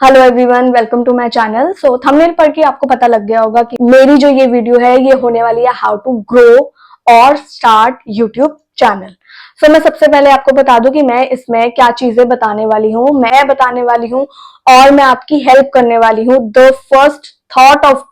Hello everyone, welcome to my channel. So thumbnail पढ़ के आपको पता लग गया होगा कि मेरी जो ये वीडियो है ये होने वाली है हाउ टू ग्रो और स्टार्ट यूट्यूब चैनल। सो मैं सबसे पहले आपको बता दूं कि मैं इसमें क्या चीजें बताने वाली हूँ, मैं बताने वाली हूँ और मैं आपकी हेल्प करने वाली हूँ। The first thought of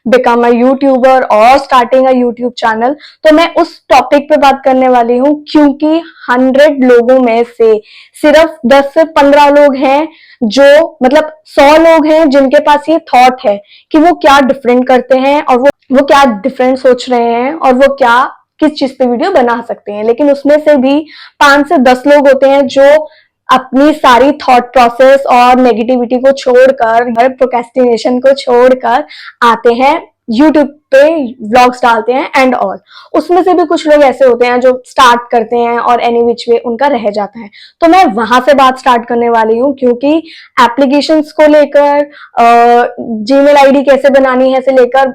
become a YouTuber और स्टार्टिंग अ यूट्यूब चैनल, तो मैं उस टॉपिक पे बात करने वाली हूँ क्योंकि 100 लोगों में से सिर्फ 10 से 15 लोग हैं जो मतलब 100 लोग हैं जिनके पास ये थॉट है कि वो क्या डिफरेंट करते हैं और वो क्या डिफरेंट सोच रहे हैं और वो क्या किस चीज पे वीडियो बना सकते हैं। लेकिन उसमें से भी 5 से 10 लोग होते हैं जो अपनी सारी थॉट प्रोसेस और नेगेटिविटी को छोड़कर, हर प्रोक्रेस्टिनेशन को छोड़कर आते हैं यूट्यूब पे, व्लॉग्स डालते हैं एंड ऑल। उसमें से भी कुछ लोग ऐसे होते हैं जो स्टार्ट करते हैं और एनी विच वे उनका रह जाता है। तो मैं वहां से बात स्टार्ट करने वाली हूँ क्योंकि एप्लीकेशंस को लेकर, जीमेल आईडी कैसे बनानी है से लेकर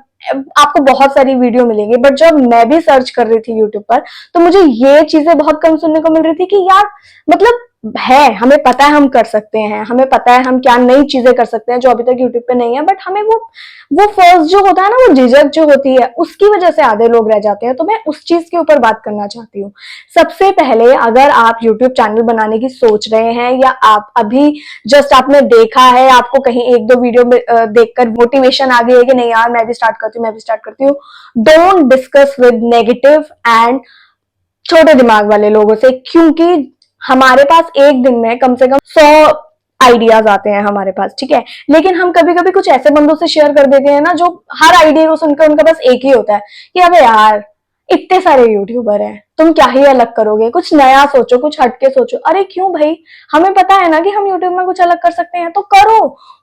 आपको बहुत सारी वीडियो मिलेंगी। बट जब मैं भी सर्च कर रही थी यूट्यूब पर तो मुझे ये चीजें बहुत कम सुनने को मिल रही थी कि यार मतलब है, हमें पता है हम कर सकते हैं, हमें पता है हम क्या नई चीजें कर सकते हैं जो अभी तक यूट्यूब पे नहीं है, बट हमें वो फर्स्ट जो होता है ना, वो झिझक जो होती है उसकी वजह से आधे लोग रह जाते हैं। तो मैं उस चीज के ऊपर बात करना चाहती हूँ। सबसे पहले अगर आप यूट्यूब चैनल बनाने की सोच रहे हैं या आप अभी जस्ट आपने देखा है, आपको कहीं एक दो वीडियो देखकर मोटिवेशन आ गई है कि नहीं यार मैं भी स्टार्ट करती हूँ, मैं भी स्टार्ट करती हूँ, don't discuss with negative and छोटे दिमाग वाले लोगों से, क्योंकि हमारे पास एक दिन में कम से कम 100 आइडियाज आते हैं हमारे पास, ठीक है। लेकिन हम कभी कभी कुछ ऐसे बंदों से शेयर कर देते हैं ना जो हर आइडिया को सुनकर उनका बस एक ही होता है कि अबे यार इतने सारे यूट्यूबर हैं, तुम क्या ही अलग करोगे, कुछ नया सोचो, कुछ हटके सोचो। अरे क्यों भाई, हमें पता है ना कि हम यूट्यूब में कुछ अलग कर सकते हैं तो करो।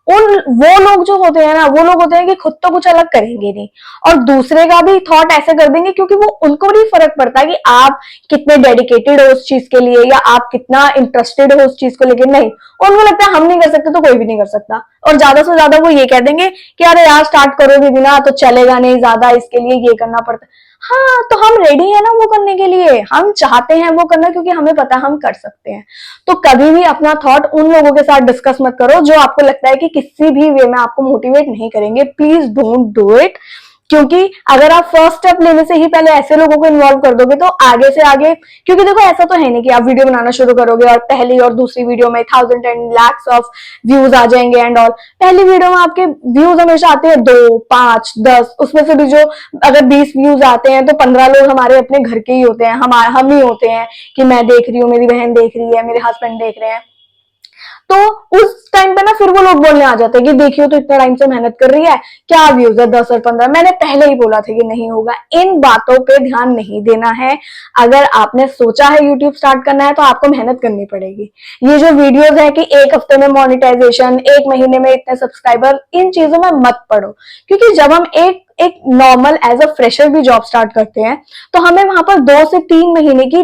उन वो लोग जो होते हैं ना, वो लोग होते हैं कि खुद तो कुछ अलग करेंगे नहीं और दूसरे का भी थॉट ऐसे कर देंगे, क्योंकि वो उनको नहीं फर्क पड़ता कि आप कितने डेडिकेटेड हो उस चीज के लिए या आप कितना इंटरेस्टेड हो उस चीज को लेकर। नहीं, उनको लगता है हम नहीं कर सकते तो कोई भी नहीं कर सकता। और ज्यादा से ज्यादा वो ये कह देंगे कि अरे यार स्टार्ट करोगे भी ना तो चलेगा नहीं, ज्यादा इसके लिए ये करना पड़ता। हाँ, तो हम रेडी है ना वो करने के लिए, हम चाहते हैं वो करना क्योंकि हमें पता है हम कर सकते हैं। तो कभी भी अपना थॉट उन लोगों के साथ डिस्कस मत करो जो आपको लगता है कि किसी भी वे में आपको मोटिवेट नहीं करेंगे। प्लीज डोंट डू इट, क्योंकि अगर आप फर्स्ट स्टेप लेने से ही पहले ऐसे लोगों को इन्वॉल्व कर दोगे तो आगे से आगे, क्योंकि देखो ऐसा तो है नहीं कि आप वीडियो बनाना शुरू करोगे और पहली और दूसरी वीडियो में 1000 एंड लैक्स ऑफ व्यूज आ जाएंगे एंड ऑल। पहली वीडियो में आपके व्यूज हमेशा आते हैं 2, 5, 10, उसमें से भी जो अगर 20 व्यूज आते हैं तो 15 लोग हमारे अपने घर के ही होते हैं, हम ही होते हैं कि मैं देख रही हूँ, मेरी बहन देख रही है, मेरे हस्बैंड देख रहे हैं। तो उस टाइम पे ना फिर वो लोग बोलने आ जाते हैं कि देखियो तो इतना टाइम से मेहनत कर रही है, क्या व्यूज है 10 और 15। मैंने पहले ही बोला था कि नहीं होगा। इन बातों पे ध्यान नहीं देना है। अगर आपने सोचा है यूट्यूब स्टार्ट करना है तो आपको मेहनत करनी पड़ेगी। ये जो वीडियोस है कि एक हफ्ते में मोनेटाइजेशन, एक महीने में इतने सब्सक्राइबर, इन चीजों में मत पड़ो, क्योंकि जब हम एक नॉर्मल एज अ फ्रेशर भी जॉब स्टार्ट करते हैं तो हमें वहां पर 2 से 3 महीने की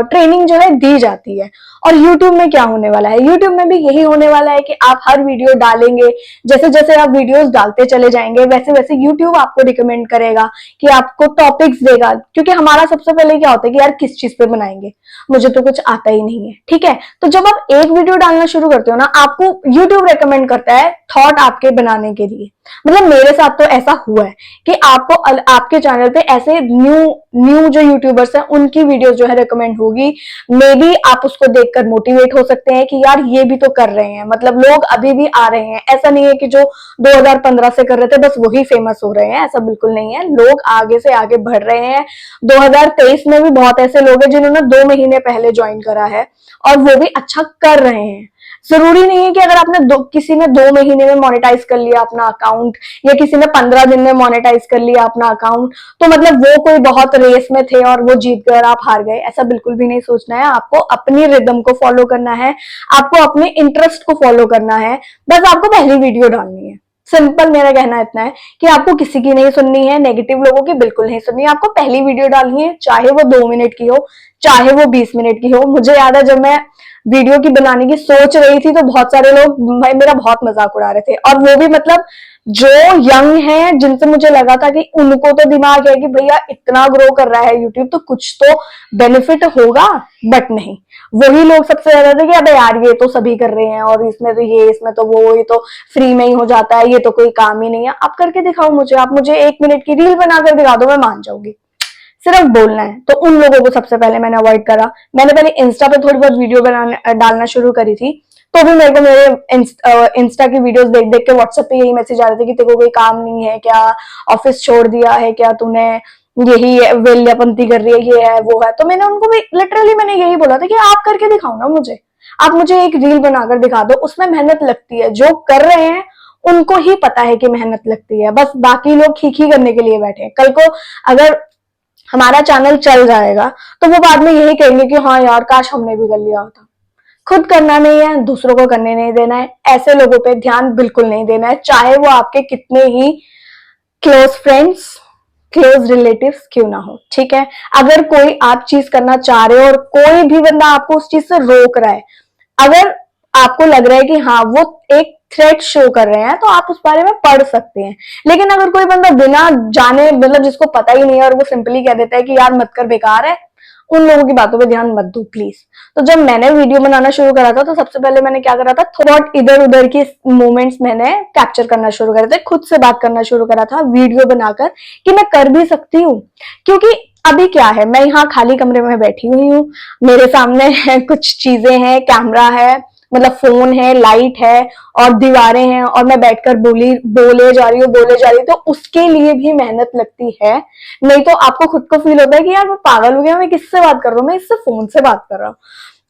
ट्रेनिंग जो है दी जाती है। और यूट्यूब में क्या होने वाला है, यूट्यूब में भी यही होने वाला है कि आप हर वीडियो डालेंगे, जैसे जैसे आप वीडियोस डालते चले जाएंगे वैसे वैसे यूट्यूब आपको रिकमेंड करेगा कि आपको टॉपिक्स देगा। क्योंकि हमारा सबसे पहले क्या होता है कि यार किस चीज पे बनाएंगे, मुझे तो कुछ आता ही नहीं है, ठीक है। तो जब आप एक वीडियो डालना शुरू करते हो ना, आपको यूट्यूब रिकमेंड करता है थॉट आपके बनाने के लिए। मतलब मेरे साथ तो ऐसा हुआ है कि आपको आपके चैनल पे ऐसे न्यू जो यूट्यूबर्स हैं उनकी वीडियोस जो है रिकमेंड होगी। मे बी आप उसको देखकर मोटिवेट हो सकते हैं कि यार ये भी तो कर रहे हैं, मतलब लोग अभी भी आ रहे हैं। ऐसा नहीं है कि जो 2015 से कर रहे थे बस वही फेमस हो रहे हैं, ऐसा बिल्कुल नहीं है। लोग आगे से आगे बढ़ रहे हैं। 2023 में भी बहुत ऐसे लोग हैं जिन्होंने 2 महीने पहले ज्वाइन करा है और वो भी अच्छा कर रहे हैं। जरूरी नहीं है कि अगर आपने किसी ने 2 महीने में मोनेटाइज कर लिया अपना अकाउंट या किसी ने 15 दिन में मोनेटाइज कर लिया अपना अकाउंट तो मतलब वो कोई बहुत रेस में थे और वो जीत गए और आप हार गए। ऐसा बिल्कुल भी नहीं सोचना है। आपको अपनी रिदम को फॉलो करना है, आपको अपने इंटरेस्ट को फॉलो करना है। बस आपको पहली वीडियो डालनी है। सिंपल मेरा कहना इतना है कि आपको किसी की नहीं सुननी है, नेगेटिव लोगों की बिल्कुल नहीं सुननी है। आपको पहली वीडियो डालनी है, चाहे वो 2 मिनट की हो, चाहे वो 20 मिनट की हो। मुझे याद है जब मैं वीडियो की बनाने की सोच रही थी तो बहुत सारे लोग भाई मेरा बहुत मजाक उड़ा रहे थे, और वो भी मतलब जो यंग है, जिनसे मुझे लगा था कि उनको तो दिमाग है कि भैया इतना ग्रो कर रहा है यूट्यूब तो कुछ तो बेनिफिट होगा, बट नहीं, वही लोग सबसे ज्यादा थे कि अबे यार ये तो सभी कर रहे हैं और इसमें तो ये, इसमें तो वो, ये तो फ्री में ही हो जाता है, ये तो कोई काम ही नहीं है। आप करके दिखाओ मुझे, आप मुझे 1 मिनट की रील बनाकर दिखा दो, मैं मान जाऊंगी। सिर्फ बोलना है। तो उन लोगों को सबसे पहले मैंने अवॉइड करा। मैंने पहले इंस्टा पे थोड़ी बहुत वीडियो बनाने डालना शुरू करी थी, तो भी मेरे को मेरे इंस्टा की वीडियोस देख देख के व्हाट्सएप पे यही मैसेज आ रहे थे कि तेरे को कोई काम नहीं है क्या, ऑफिस छोड़ दिया है क्या तूने, यही वेल्यापंती कर रही है, ये है वो है। तो मैंने उनको भी लिटरली मैंने यही बोला था कि आप करके दिखाओ ना मुझे, आप मुझे एक रील बनाकर दिखा दो, उसमें मेहनत लगती है, जो कर रहे हैं उनको ही पता है कि मेहनत लगती है, बस बाकी लोग खीखी करने के लिए बैठे हैं। कल को अगर हमारा चैनल चल जाएगा तो वो बाद में यही कहेंगे कि हाँ यार काश हमने भी कर लिया होता। खुद करना नहीं है, दूसरों को करने नहीं देना है, ऐसे लोगों पे ध्यान बिल्कुल नहीं देना है, चाहे वो आपके कितने ही क्लोज फ्रेंड्स, क्लोज रिलेटिव्स क्यों ना हो, ठीक है। अगर कोई आप चीज करना चाह रहे हो और कोई भी बंदा आपको उस चीज से रोक रहा है, अगर आपको लग रहा है कि हाँ वो एक थ्रेट शो कर रहे हैं, तो आप उस बारे में पढ़ सकते हैं। लेकिन अगर कोई बंदा बिना जाने, मतलब जिसको पता ही नहीं है और वो सिंपली कह देता है कि यार मत कर, बेकार है, उन लोगों की बातों पे ध्यान मत दो प्लीज। तो जब मैंने वीडियो बनाना शुरू करा था, तो सबसे पहले मैंने क्या करा था, थॉट इधर उधर की मोमेंट्स मैंने कैप्चर करना शुरू करे थे, खुद से बात करना शुरू करा था वीडियो बनाकर कि मैं कर भी सकती हूँ। क्योंकि अभी क्या है, मैं यहाँ खाली कमरे में बैठी हुई हूँ, मेरे सामने कुछ चीजें हैं, कैमरा है, मतलब फोन है, लाइट है और दीवारें हैं, और मैं बैठकर बोले जा रही हूँ, तो उसके लिए भी मेहनत लगती है। नहीं तो आपको खुद को फील होता है कि यार मैं पागल हो गया, मैं किससे बात कर रहा हूँ, मैं इससे फोन से बात कर रहा हूँ।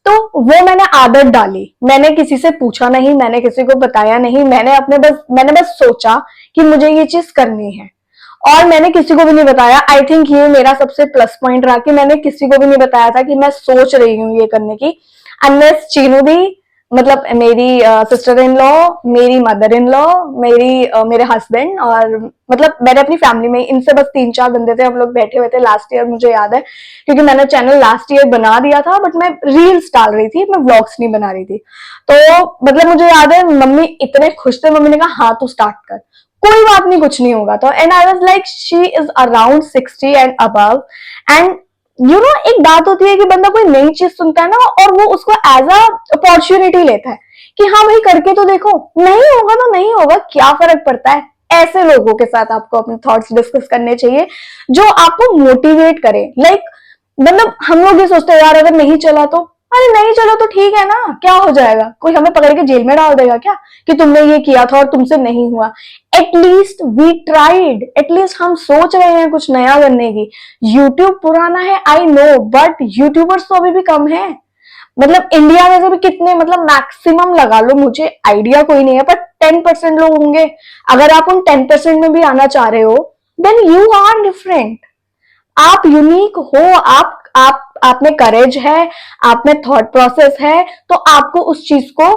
तो वो मैंने आदत डाली, मैंने किसी से पूछा नहीं, मैंने किसी को बताया नहीं, मैंने बस सोचा कि मुझे ये चीज करनी है, और मैंने किसी को भी नहीं बताया। आई थिंक ये मेरा सबसे प्लस पॉइंट रहा कि मैंने किसी को भी नहीं बताया था कि मैं सोच रही हूँ ये करने की, अनलेस चीनू दी, मतलब मेरी सिस्टर इन लॉ, मेरी मदर इन लॉ, मेरे हस्बैंड, और मतलब मैंने अपनी फैमिली में इनसे बस 3-4 बंदे थे, हम लोग बैठे हुए थे लास्ट ईयर, मुझे याद है क्योंकि मैंने चैनल लास्ट ईयर बना दिया था, बट मैं रील्स डाल रही थी, मैं व्लॉग्स नहीं बना रही थी। तो मतलब मुझे याद है मम्मी इतने खुश थे, मम्मी ने कहा हाँ तू स्टार्ट कर, कोई बात नहीं, कुछ नहीं होगा। तो and I was like she is around 60 and above, and you know एक बात होती है कि बंदा कोई नई चीज सुनता है ना, और वो उसको एज अ अपॉर्चुनिटी लेता है कि हाँ भाई करके तो देखो, नहीं होगा तो नहीं होगा, क्या फर्क पड़ता है। ऐसे लोगों के साथ आपको अपने थॉट्स डिस्कस करने चाहिए जो आपको मोटिवेट करे। लाइक मतलब हम लोग ये सोचते हैं यार अगर नहीं चला तो, अरे नहीं चला तो ठीक है ना, क्या हो जाएगा, कोई हमें पकड़ के जेल में डाल देगा क्या कि तुमने ये किया था और तुमसे नहीं हुआ। एटलीस्ट वी ट्राइड, एटलीस्ट हम सोच रहे हैं कुछ नया करने की। यूट्यूब पुराना है आई नो, बट यूट्यूबर्स तो अभी भी कम है। मतलब इंडिया में से भी कितने, मतलब मैक्सिमम लगा लो, मुझे आइडिया कोई नहीं है, पर 10% लोग होंगे। अगर आप उन 10% में भी आना चाह रहे हो, देन यू आर डिफरेंट, आप यूनिक हो, आप में करेज है, आप में थॉट प्रोसेस है, तो आपको उस चीज को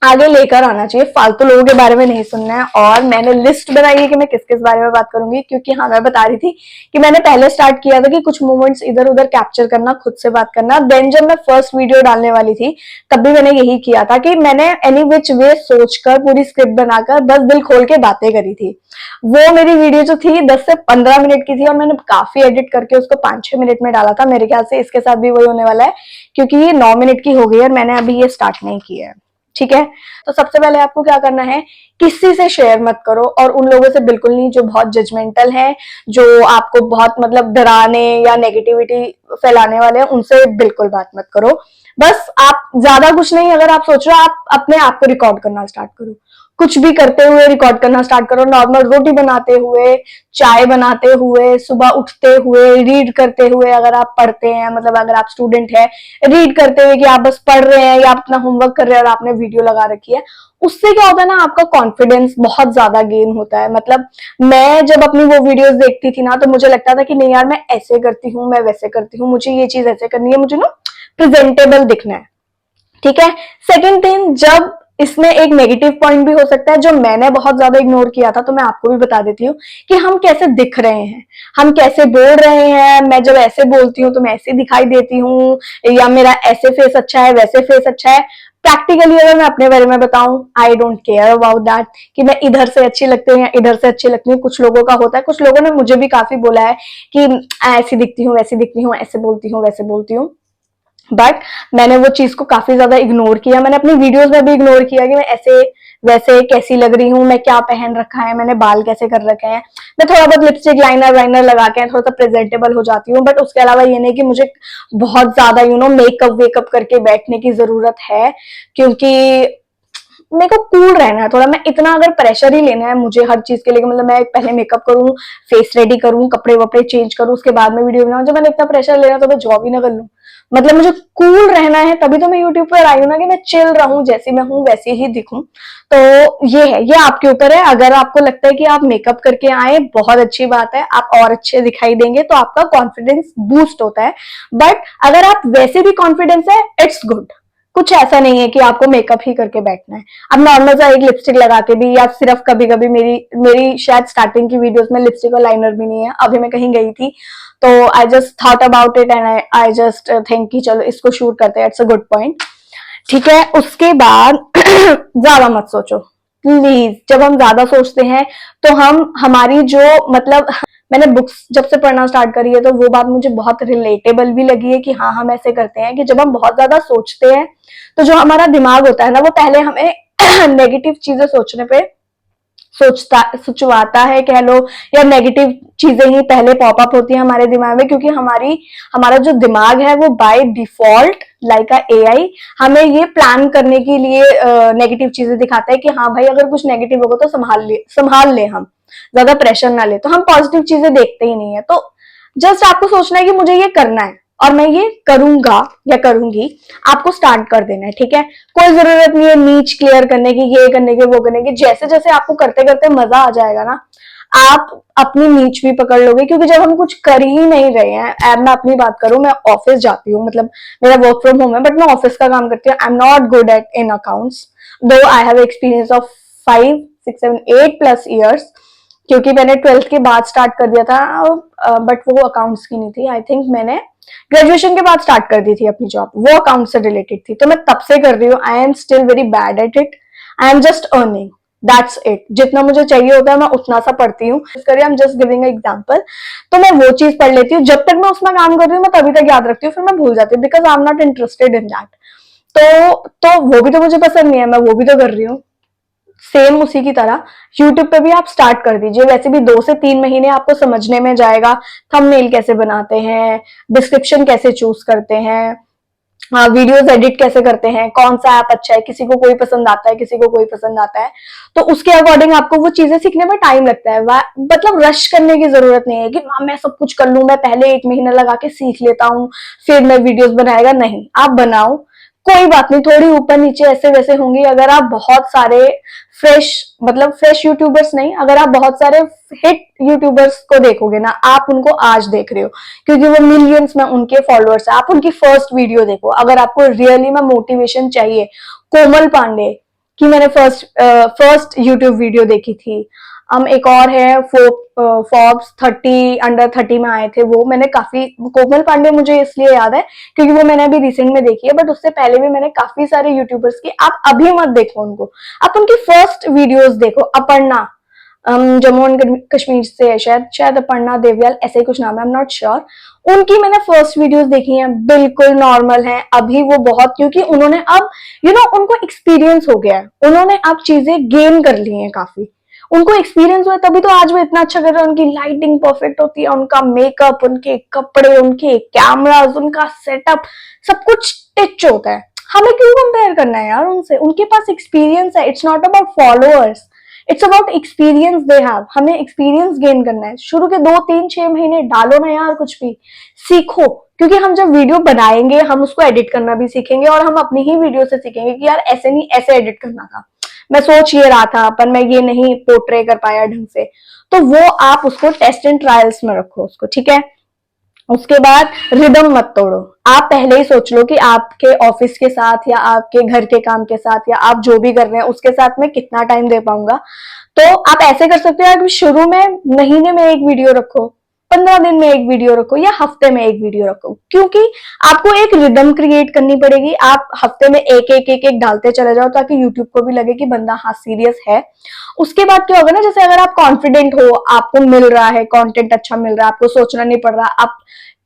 आगे लेकर आना चाहिए, फालतू लोगों के बारे में नहीं सुनना है। और मैंने लिस्ट बनाई है कि मैं किस किस बारे में बात करूंगी, क्योंकि हाँ मैं बता रही थी कि मैंने पहले स्टार्ट किया था कि कुछ मोमेंट्स इधर उधर कैप्चर करना, खुद से बात करना। देन जब मैं फर्स्ट वीडियो डालने वाली थी तब भी मैंने यही किया था कि मैंने एनी विच वे सोचकर, पूरी स्क्रिप्ट बनाकर बस दिल खोल के बातें करी थी। वो मेरी वीडियो जो थी 10 से 15 मिनट की थी, और मैंने काफी एडिट करके उसको 5-6 मिनट में डाला था। मेरे ख्याल से इसके साथ भी वही होने वाला है, क्योंकि ये 9 मिनट की हो गई और मैंने अभी ये स्टार्ट नहीं किया है, ठीक है। तो सबसे पहले आपको क्या करना है, किसी से शेयर मत करो, और उन लोगों से बिल्कुल नहीं जो बहुत जजमेंटल हैं, जो आपको बहुत मतलब डराने या नेगेटिविटी फैलाने वाले हैं, उनसे बिल्कुल बात मत करो। बस आप ज्यादा कुछ नहीं, अगर आप सोच रहे हो, आप अपने आप को रिकॉर्ड करना स्टार्ट करो, कुछ भी करते हुए रिकॉर्ड करना स्टार्ट करो। नॉर्मल रोटी बनाते हुए, चाय बनाते हुए, सुबह उठते हुए, रीड करते हुए, अगर आप पढ़ते हैं, मतलब अगर आप स्टूडेंट है, रीड करते हुए कि आप बस पढ़ रहे हैं या अपना होमवर्क कर रहे हैं और आपने वीडियो लगा रखी है, उससे क्या होता है ना, आपका कॉन्फिडेंस बहुत ज्यादा गेन होता है। मतलब मैं जब अपनी वो वीडियोस देखती थी ना, तो मुझे लगता था कि नहीं यार मैं ऐसे करती हूँ, मैं वैसे करती हूँ, मुझे ये चीज ऐसे करनी है, मुझे ना प्रेजेंटेबल दिखना है, ठीक है। सेकेंड थिंग, जब इसमें एक नेगेटिव पॉइंट भी हो सकता है जो मैंने बहुत ज्यादा इग्नोर किया था, तो मैं आपको भी बता देती हूँ कि हम कैसे दिख रहे हैं, हम कैसे बोल रहे हैं। मैं जब ऐसे बोलती हूँ तो मैं ऐसे दिखाई देती हूँ, या मेरा ऐसे फेस अच्छा है, वैसे फेस अच्छा है। प्रैक्टिकली अगर मैं अपने बारे में बताऊं, I don't care about that कि मैं इधर से अच्छी लगती हूँ या इधर से अच्छी लगती हूँ। कुछ लोगों का होता है, कुछ लोगों ने मुझे भी काफी बोला है कि ऐसी दिखती हूँ, वैसी दिखती हूँ, ऐसे बोलती हूँ, वैसे बोलती हूँ। बट मैंने वो चीज को काफी ज्यादा इग्नोर किया। मैंने अपनी वीडियोस में भी इग्नोर किया कि मैं ऐसे वैसे कैसी लग रही हूँ, मैं क्या पहन रखा है, मैंने बाल कैसे कर रखे हैं। मैं थोड़ा बहुत लिपस्टिक लाइनर वाइनर लगा के थोड़ा सा प्रेजेंटेबल हो जाती हूँ, बट उसके अलावा ये नहीं कि मुझे बहुत ज्यादा मेकअप वेकअप करके बैठने की जरूरत है, क्योंकि मेरे को कूल रहना है थोड़ा। मैं इतना अगर प्रेशर ही लेना है मुझे हर चीज के लिए, मतलब मैं पहले मेकअप करूँ, फेस रेडी करूँ, कपड़े वपड़े चेंज करूँ, उसके बाद में वीडियो बनाऊँ, जब मैंने इतना प्रेशर लेना तो मैं जॉब ही ना कर लूँ। मतलब मुझे कूल रहना है, तभी तो मैं यूट्यूब पर आई हूँ ना, कि मैं चिल रहूं, जैसी मैं हूँ वैसे ही दिखूं। तो ये है, ये आपके ऊपर है। अगर आपको लगता है कि आप मेकअप करके आए, बहुत अच्छी बात है, आप और अच्छे दिखाई देंगे तो आपका कॉन्फिडेंस बूस्ट होता है। बट अगर आप वैसे भी कॉन्फिडेंस है, इट्स गुड। कुछ ऐसा नहीं है कि आपको मेकअप ही करके बैठना है। अब नॉर्मल सा एक लिपस्टिक लगा के भी, या सिर्फ कभी कभी मेरी मेरी शायद स्टार्टिंग की वीडियोस में लिपस्टिक और लाइनर भी नहीं है। अभी मैं कहीं गई थी तो I just thought about it and I just think कि चलो इसको शूट करते हैं, इट्स अ गुड पॉइंट। ठीक है, उसके बाद ज्यादा मत सोचो प्लीज। जब हम ज्यादा सोचते हैं तो हम हमारी जो मतलब मैंने बुक्स जब से पढ़ना स्टार्ट करी है तो वो बात मुझे बहुत रिलेटेबल भी लगी है कि हाँ, हम ऐसे करते हैं कि जब हम बहुत ज्यादा सोचते हैं तो जो हमारा दिमाग होता है ना, वो पहले हमें नेगेटिव चीजें सोचने पे सोचवाता है कह लो, या नेगेटिव चीजें ही पहले पॉपअप होती है हमारे दिमाग में, क्योंकि हमारा जो दिमाग है वो by default like a AI हमें ये प्लान करने के लिए नेगेटिव चीजें दिखाता है कि हाँ भाई, अगर कुछ नेगेटिव होगा तो संभाल ले, हम ज्यादा प्रेशर ना ले। तो हम पॉजिटिव चीजें देखते ही नहीं है। तो जस्ट आपको सोचना है कि मुझे ये करना है और मैं ये करूंगा या करूंगी, आपको स्टार्ट कर देना है। ठीक है, कोई जरूरत नहीं है नीच क्लियर करने की, ये करने की, वो करने की। जैसे जैसे आपको करते करते मजा आ जाएगा ना, आप अपनी नीच भी पकड़ लोगे। क्योंकि जब हम कुछ कर ही नहीं रहे हैं, अब मैं अपनी बात करूं, मैं ऑफिस जाती हूँ, मतलब मेरा वर्क फ्रॉम होम है, बट मैं ऑफिस का काम करती हूँ। I am not good at in accounts, though I have experience of 5 6 7 8+ years, क्योंकि मैंने 12th के बाद स्टार्ट कर दिया था। बट वो अकाउंट्स की नहीं थी, आई थिंक मैंने ग्रेजुएशन के बाद स्टार्ट कर दी थी अपनी जॉब, वो अकाउंट से रिलेटेड थी। तो मैं तब से कर रही हूँ। I am still very bad at it, I am just earning, that's it. जितना मुझे चाहिए होता है मैं उतना सा पढ़ती हूँ। I am just giving example. तो मैं वो चीज पढ़ लेती हूँ, जब तक मैं उसमें काम कर रही हूँ मैं तभी तक याद रखती हूँ, फिर मैं भूल जाती हूँ, because I am not interested in that. तो वो भी तो मुझे पसंद नहीं है, मैं वो भी तो कर रही हूँ। सेम उसी की तरह यूट्यूब पे भी आप स्टार्ट कर दीजिए। वैसे भी 2 से 3 महीने आपको समझने में जाएगा, थंबनेल कैसे बनाते हैं, डिस्क्रिप्शन कैसे चूज करते हैं, वीडियोस एडिट कैसे करते हैं, कौन सा ऐप अच्छा है, किसी को कोई पसंद आता है, किसी को कोई पसंद आता है। तो उसके अकॉर्डिंग आपको वो चीजें सीखने में टाइम लगता है। मतलब रश करने की जरूरत नहीं है कि मैं सब कुछ कर लूं, मैं पहले 1 महीना लगा के सीख लेता हूँ फिर मैं वीडियोस बनाएगा। नहीं, आप बनाओ, कोई बात नहीं, थोड़ी ऊपर नीचे ऐसे वैसे होंगी। अगर आप बहुत सारे फ्रेश, मतलब फ्रेश यूट्यूबर्स नहीं, अगर आप बहुत सारे हिट यूट्यूबर्स को देखोगे ना, आप उनको आज देख रहे हो क्योंकि वो मिलियंस में उनके फॉलोअर्स है, आप उनकी फर्स्ट वीडियो देखो। अगर आपको रियली में मोटिवेशन चाहिए, कोमल पांडे की मैंने फर्स्ट यूट्यूब वीडियो देखी थी। एक और है फॉर्ब्स 30 अंडर 30 में आए थे, वो मैंने काफी, कोमल पांडे मुझे इसलिए याद है क्योंकि वो मैंने अभी रिसेंट में देखी है, बट उससे पहले भी मैंने काफी सारे यूट्यूबर्स की। आप अभी मत देखो उनको, आप उनकी फर्स्ट वीडियोस देखो। अपर्णा जम्मू एंड कश्मीर से है, शायद अपर्णा देवयाल ऐसे ही कुछ नाम है, आई एम नॉट श्योर। उनकी मैंने फर्स्ट वीडियोस देखी हैं, बिल्कुल नॉर्मल हैं। अभी वो बहुत, क्योंकि उन्होंने अब उनको एक्सपीरियंस हो गया है, उन्होंने अब चीजें गेन कर ली हैं काफी, उनको एक्सपीरियंस हुआ, तभी तो आज वो इतना अच्छा कर रहे हैं। उनकी लाइटिंग परफेक्ट होती है, उनका मेकअप, उनके कपड़े, उनके कैमरास, उनका सेटअप, सब कुछ टिच होता है। हमें क्यों कंपेयर करना है यार उनसे? उनके पास एक्सपीरियंस है। It's not about followers, it's about experience they have. हमें एक्सपीरियंस गेन करना है। शुरू के 2 3 6 महीने डालो ना यार, कुछ भी सीखो, क्योंकि हम जब वीडियो बनाएंगे हम उसको एडिट करना भी सीखेंगे, और हम अपनी ही वीडियो से सीखेंगे कि यार ऐसे नहीं, ऐसे एडिट करना था, मैं सोच ये रहा था पर मैं ये नहीं पोर्ट्रे कर पाया ढंग से। तो वो आप उसको टेस्ट एंड ट्रायल्स में रखो उसको, ठीक है। उसके बाद रिदम मत तोड़ो। आप पहले ही सोच लो कि आपके ऑफिस के साथ या आपके घर के काम के साथ या आप जो भी कर रहे हैं उसके साथ में कितना टाइम दे पाऊंगा। तो आप ऐसे कर सकते हो, शुरू में महीने में एक वीडियो रखो, 15 दिन में एक वीडियो रखो या हफ्ते में एक वीडियो रखो, क्योंकि आपको एक रिदम क्रिएट करनी पड़ेगी। आप हफ्ते में एक डालते चले जाओ ताकि यूट्यूब को भी लगे कि बंदा हाँ सीरियस है। उसके बाद क्या होगा ना, जैसे अगर आप कॉन्फिडेंट हो, आपको मिल रहा है कंटेंट, अच्छा मिल रहा है, आपको सोचना नहीं पड़ रहा, आप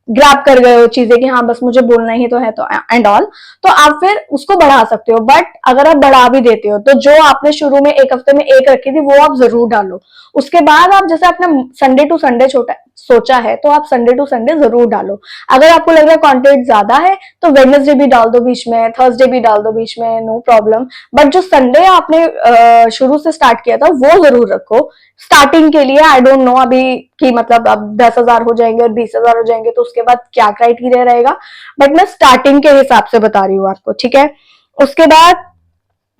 ग्रैब कर गए हो चीजें कि हाँ बस मुझे बोलना ही तो है, तो एंड ऑल, तो आप फिर उसको बढ़ा सकते हो। बट अगर आप बढ़ा भी देते हो तो जो आपने शुरू में एक हफ्ते में एक रखी थी वो आप जरूर डालो। उसके बाद आप जैसे आपने संडे टू संडे छोटा सोचा है तो आप संडे टू संडे जरूर डालो। अगर आपको लग रहा है कंटेंट ज्यादा है तो वेडनेसडे भी डाल दो बीच में, थर्सडे भी डाल दो बीच में, नो प्रॉब्लम। बट जो संडे आपने शुरू से स्टार्ट किया था वो जरूर रखो स्टार्टिंग के लिए। आई डोंट नो अभी कि मतलब अब 10,000 हो जाएंगे और 20,000 हो जाएंगे तो उसके बाद क्या क्राइटेरिया रहेगा, बट मैं स्टार्टिंग के हिसाब से बता रही हूँ आपको, ठीक है। उसके बाद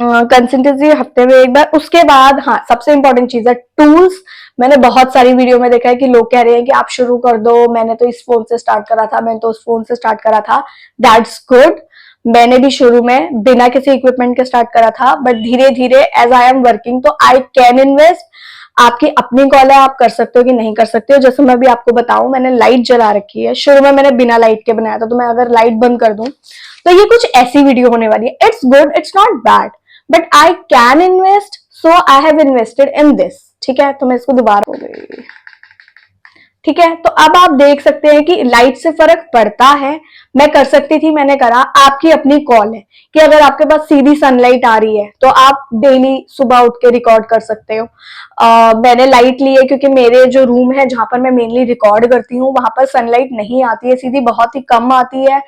कंसिस्टेंसी हफ्ते में एक बार। उसके बाद हाँ सबसे इंपॉर्टेंट चीज है टूल्स। मैंने बहुत सारी वीडियो में देखा है कि लोग कह रहे हैं कि आप शुरू कर दो, मैंने तो इस फोन से स्टार्ट करा था, मैंने तो उस फोन से स्टार्ट करा था। That's good. मैंने भी शुरू में बिना किसी इक्विपमेंट के स्टार्ट करा था, बट धीरे धीरे एज आई एम वर्किंग तो आई कैन इन्वेस्ट। आपकी अपनी कॉल है, आप कर सकते हो कि नहीं कर सकते हो। जैसे मैं भी आपको बताऊं, मैंने लाइट जला रखी है, शुरू में मैंने बिना लाइट के बनाया था, तो मैं अगर लाइट बंद कर दूं तो ये कुछ ऐसी वीडियो होने वाली है। It's good, it's not bad, but I can invest, so I have invested in this, ठीक है। तो मैं इसको दोबारा हो गई, ठीक है। तो अब आप देख सकते हैं कि लाइट से फर्क पड़ता है। मैं कर सकती थी, मैंने करा। आपकी अपनी कॉल है कि अगर आपके पास सीधी सनलाइट आ रही है तो आप डेली सुबह उठ के रिकॉर्ड कर सकते हो। मैंने लाइट ली है क्योंकि मेरे जो रूम है जहां पर मैं मेनली रिकॉर्ड करती हूँ वहां पर सनलाइट नहीं आती है, सीधी बहुत ही कम आती है,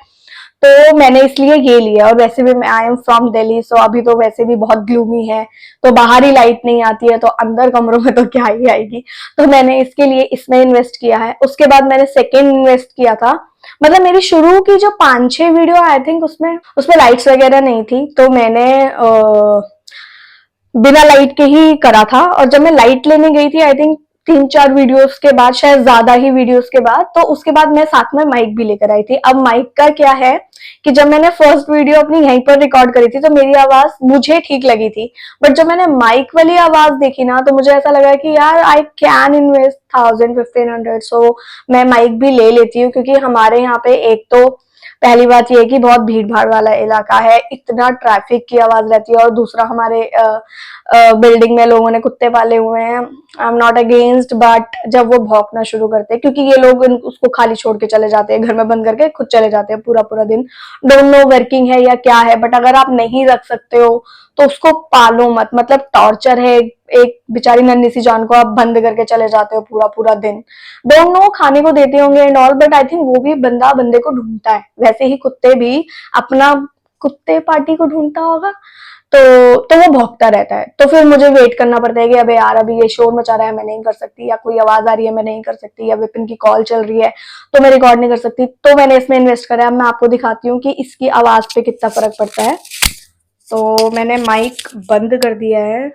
तो मैंने इसलिए ये लिया। और वैसे भी मैं आई एम फ्रॉम दिल्ली, सो अभी तो वैसे भी बहुत ग्लूमी है, तो बाहर ही लाइट नहीं आती है, तो अंदर कमरों में तो क्या ही आएगी। तो मैंने इसके लिए इसमें इन्वेस्ट किया है। उसके बाद मैंने सेकेंड इन्वेस्ट किया था, मतलब मेरी शुरू की जो 5-6 वीडियो आई थिंक उसमें उसमें लाइट्स वगैरह नहीं थी, तो मैंने बिना लाइट के ही करा था। और जब मैं लाइट लेने गई थी आई थिंक 3-4 वीडियोस के बाद, शायद ज्यादा ही वीडियोस के बाद, तो उसके बाद मैं साथ में माइक भी लेकर आई थी। अब माइक का क्या है कि जब मैंने फर्स्ट वीडियो अपनी यहीं पर रिकॉर्ड करी थी तो मेरी आवाज मुझे ठीक लगी थी, बट जब मैंने माइक वाली आवाज देखी ना तो मुझे ऐसा लगा कि यार आई कैन इन्वेस्ट 1,000-1,500, सो मैं माइक भी ले लेती हूँ। क्योंकि हमारे यहाँ पे एक तो पहली बात यह है कि बहुत भीड़ भाड़ वाला इलाका है, इतना ट्रैफिक की आवाज रहती है, और दूसरा हमारे बिल्डिंग में लोगों ने कुत्ते पाले हुए हैं। आई एम नॉट अगेंस्ट, बट जब वो भौंकना शुरू करते हैं, क्योंकि ये लोग उसको खाली छोड़ के चले जाते हैं, घर में बंद करके खुद चले जाते हैं पूरा पूरा दिन। डोंट नो वर्किंग है या क्या है, बट अगर आप नहीं रख सकते हो तो उसको पालो मत, मतलब टॉर्चर है। एक बेचारी नन्ही सी जान को आप बंद करके चले जाते हो पूरा पूरा दिन। डोंट नो खाने को देते होंगे and all, but I think वो भी बंदा बंदे को ढूंढता है, वैसे ही कुत्ते भी अपना कुत्ते पार्टी को ढूंढता होगा, तो वो भौंकता रहता है। तो फिर मुझे वेट करना पड़ता है कि अबे यार अभी ये शोर मचा रहा है, मैं नहीं कर सकती, या कोई आवाज आ रही है मैं नहीं कर सकती, या विपिन की कॉल चल रही है तो मैं रिकॉर्ड नहीं कर सकती। तो मैंने इसमें इन्वेस्ट करा है। मैं आपको दिखाती हूँ कि इसकी आवाज पे कितना फर्क पड़ता है। तो मैंने माइक बंद कर दिया है।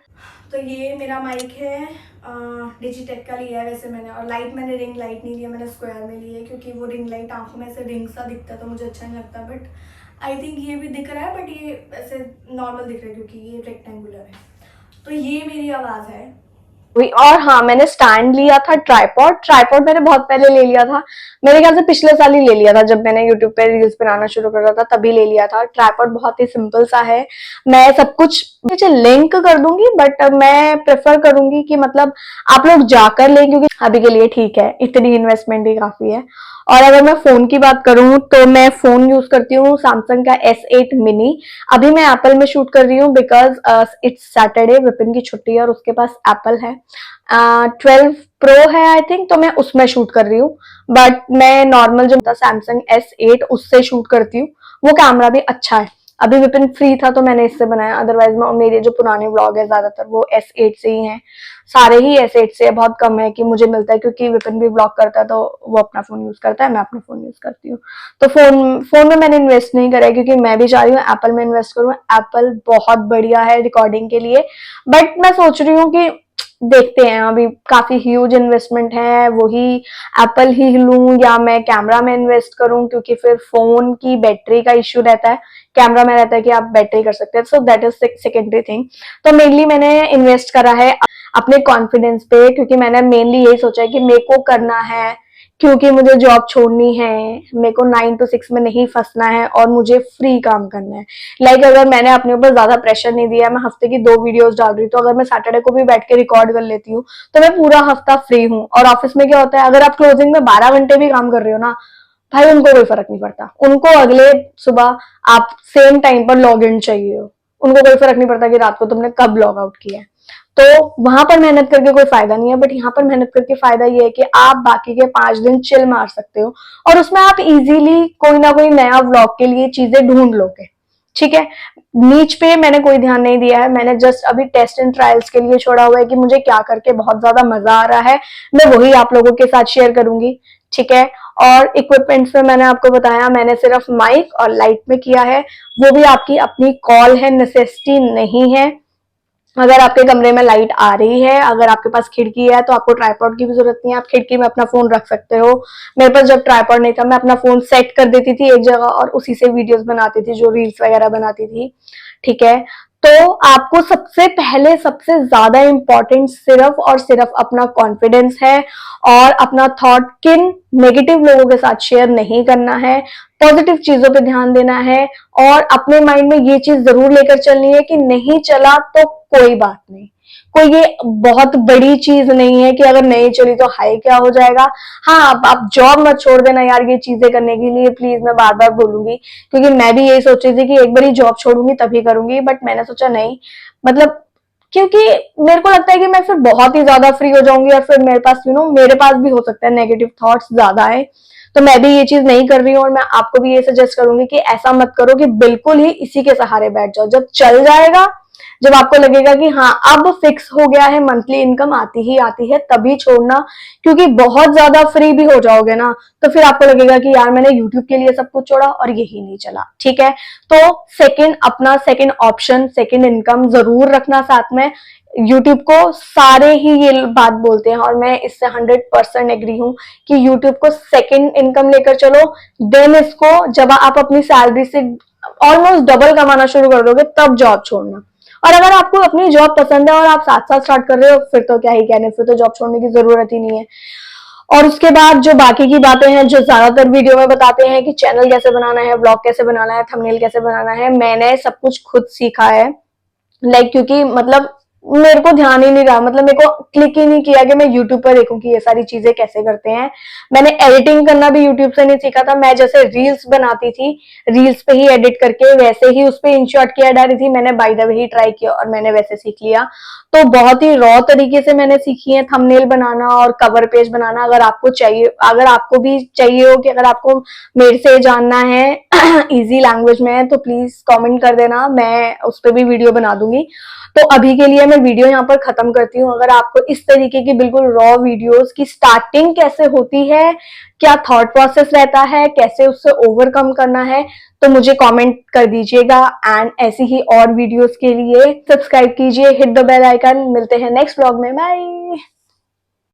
तो ये मेरा माइक है, डिजिटेक का लिया है वैसे मैंने। और लाइट मैंने रिंग लाइट नहीं लिया, मैंने स्क्वायर में ली है, क्योंकि वो रिंग लाइट आंखों में से रिंग सा दिखता है तो मुझे अच्छा नहीं लगता। बट आई थिंक ये भी दिख रहा है, बट ये ऐसे नॉर्मल दिख रहा है क्योंकि ये रेक्टेंगुलर है। तो ये मेरी आवाज़ है। और हाँ मैंने स्टैंड लिया था, ट्राइपॉड। ट्राइपॉड मैंने बहुत पहले ले लिया था, मेरे ख्याल से पिछले साल ही ले लिया था, जब मैंने यूट्यूब पे रील्स बनाना शुरू करा था तभी ले लिया था। ट्राइपॉड बहुत ही सिंपल सा है, मैं सब कुछ नीचे लिंक कर दूंगी, बट मैं प्रेफर करूंगी कि मतलब आप लोग जाकर लें, क्योंकि अभी के लिए ठीक है, इतनी इन्वेस्टमेंट ही काफी है। और अगर मैं फोन की बात करूं तो मैं फोन यूज करती हूँ सैमसंग का S8 मिनी। अभी मैं एप्पल में शूट कर रही हूँ बिकॉज इट्स सैटरडे, विपिन की छुट्टी है और उसके पास एप्पल है। 12 प्रो है आई थिंक, तो मैं उसमें शूट कर रही हूँ। बट मैं नॉर्मल जो सैमसंग S8 उससे शूट करती हूँ, वो कैमरा भी अच्छा है। अभी विपिन फ्री था तो मैंने इससे बनाया, अदरवाइज मेरे जो पुराने व्लॉग है ज्यादातर वो S8 से ही हैं, सारे ही S8 से है। बहुत कम है कि मुझे मिलता है, क्योंकि विपिन भी व्लॉग करता है तो वो अपना फोन यूज करता है, मैं अपना फोन यूज करती हूँ। तो फोन में मैंने इन्वेस्ट नहीं करा है, क्योंकि मैं भी चाह रही हूँ एप्पल में इन्वेस्ट करूँ। एप्पल बहुत बढ़िया है रिकॉर्डिंग के लिए, बट मैं सोच रही हूँ कि देखते हैं, अभी काफी ह्यूज इन्वेस्टमेंट है, वही एप्पल ही लूं या मैं कैमरा में इन्वेस्ट करूं, क्योंकि फिर फोन की बैटरी का इश्यू रहता है, कैमरा में रहता है कि आप बैटरी कर सकते हैं। So that is secondary thing. तो मेनली मैंने इन्वेस्ट करा है अपने कॉन्फिडेंस पे, क्योंकि मैंने मेनली यही सोचा है कि मेरे को करना है क्योंकि मुझे जॉब छोड़नी है, मेरे को 9 to 6 में नहीं फंसना है और मुझे फ्री काम करना है। लाइक अगर मैंने अपने ऊपर ज्यादा प्रेशर नहीं दिया, मैं हफ्ते की 2 वीडियोस डाल रही हूँ, तो अगर मैं सैटरडे को भी बैठ के रिकॉर्ड कर लेती हूँ तो मैं पूरा हफ्ता फ्री हूँ। और ऑफिस में क्या होता है, अगर आप क्लोजिंग में 12 घंटे भी काम कर रहे हो ना भाई, उनको कोई फर्क नहीं पड़ता। उनको अगले सुबह आप सेम टाइम पर लॉग इन चाहिए हो, उनको कोई फर्क नहीं पड़ता कि रात को तुमने कब लॉग आउट किया है। तो वहां पर मेहनत करके कोई फायदा नहीं है। बट यहाँ पर मेहनत करके फायदा ये है कि आप बाकी के 5 दिन चिल मार सकते हो और उसमें आप इजीली कोई ना कोई नया व्लॉग के लिए चीजें ढूंढ लोगे। ठीक है, नीच पे मैंने कोई ध्यान नहीं दिया है, मैंने जस्ट अभी टेस्ट एंड ट्रायल्स के लिए छोड़ा हुआ है कि मुझे क्या करके बहुत ज्यादा मजा आ रहा है, मैं वही आप लोगों के साथ शेयर करूंगी। ठीक है, और इक्विपमेंट्स में मैंने आपको बताया, मैंने सिर्फ माइक और लाइट में किया है, वो भी आपकी अपनी कॉल है, नेसेसिटी नहीं है। अगर आपके कमरे में लाइट आ रही है, अगर आपके पास खिड़की है, तो आपको ट्राइपॉड की भी जरूरत नहीं है, आप खिड़की में अपना फोन रख सकते हो। मेरे पास जब ट्राइपॉड नहीं था, मैं अपना फोन सेट कर देती थी एक जगह और उसी से वीडियोस बनाती थी, जो रील्स वगैरह बनाती थी। ठीक है, तो आपको सबसे पहले सबसे ज्यादा इंपॉर्टेंट सिर्फ और सिर्फ अपना कॉन्फिडेंस है और अपना थॉट किन नेगेटिव लोगों के साथ शेयर नहीं करना है, पॉजिटिव चीजों पे ध्यान देना है और अपने माइंड में ये चीज जरूर लेकर चलनी है कि नहीं चला तो कोई बात नहीं, कोई ये बहुत बड़ी चीज नहीं है कि अगर नहीं चली तो हाय क्या हो जाएगा। हाँ, आप जॉब मत छोड़ देना यार ये चीजें करने के लिए, प्लीज, मैं बार बार बोलूंगी, क्योंकि मैं भी यही सोच रही थी कि एक बार जॉब छोड़ूंगी तभी करूंगी, बट मैंने सोचा नहीं, मतलब क्योंकि मेरे को लगता है कि मैं फिर बहुत ही ज्यादा फ्री हो जाऊंगी और फिर मेरे पास मेरे पास भी हो सकता है नेगेटिव थॉट्स ज्यादा है। तो मैं भी ये चीज नहीं कर रही हूँ और मैं आपको भी ये सजेस्ट करूंगी कि ऐसा मत करो कि बिल्कुल ही इसी के सहारे बैठ जाओ। जब चल जाएगा, जब आपको लगेगा कि हाँ अब फिक्स हो गया है, मंथली इनकम आती ही आती है, तभी छोड़ना। क्योंकि बहुत ज्यादा फ्री भी हो जाओगे ना तो फिर आपको लगेगा कि यार मैंने यूट्यूब के लिए सब कुछ छोड़ा और यही नहीं चला। ठीक है, तो अपना सेकंड ऑप्शन, सेकंड इनकम जरूर रखना साथ में। यूट्यूब को सारे ही ये बात बोलते हैं और मैं इससे 100% एग्री हूं कि यूट्यूब को सेकंड इनकम लेकर चलो, देन इसको जब आप अपनी सैलरी से ऑलमोस्ट डबल कमाना शुरू कर दोगे तब जॉब छोड़ना। और अगर आपको अपनी जॉब पसंद है और आप साथ साथ स्टार्ट कर रहे हो, फिर तो क्या ही कहने, फिर तो जॉब छोड़ने की जरूरत ही नहीं है। और उसके बाद जो बाकी की बातें हैं, जो ज्यादातर वीडियो में बताते हैं कि चैनल कैसे बनाना है, ब्लॉग कैसे बनाना है, थंबनेल कैसे बनाना है, मैंने सब कुछ खुद सीखा है। क्योंकि मतलब मेरे को ध्यान ही नहीं रहा, मतलब मेरे को क्लिक ही नहीं किया कि मैं यूट्यूब पर देखूं कि ये सारी चीजें कैसे करते हैं। मैंने एडिटिंग करना भी यूट्यूब से नहीं सीखा था, मैं जैसे रील्स बनाती थी, रील्स पे ही एडिट करके वैसे ही उस पे इंशॉट किया डाली थी, मैंने by the way he try किया और मैंने वैसे सीख लिया। तो बहुत ही रॉ तरीके से मैंने सीखी है थंबनेल बनाना और कवर पेज बनाना। अगर आपको चाहिए, अगर आपको भी चाहिए हो कि अगर आपको मेरे से जानना है इजी लैंग्वेज में, तो प्लीज कमेंट कर देना, मैं उस पर भी वीडियो बना दूंगी। तो अभी के लिए मैं वीडियो यहाँ पर खत्म करती हूँ। अगर आपको इस तरीके की बिल्कुल रॉ वीडियोस की स्टार्टिंग कैसे होती है, क्या थॉट प्रोसेस रहता है, कैसे उससे ओवरकम करना है, तो मुझे कमेंट कर दीजिएगा। एंड ऐसी ही और वीडियोस के लिए सब्सक्राइब कीजिए, हिट द बेल आइकन। मिलते हैं नेक्स्ट व्लॉग में, बाय।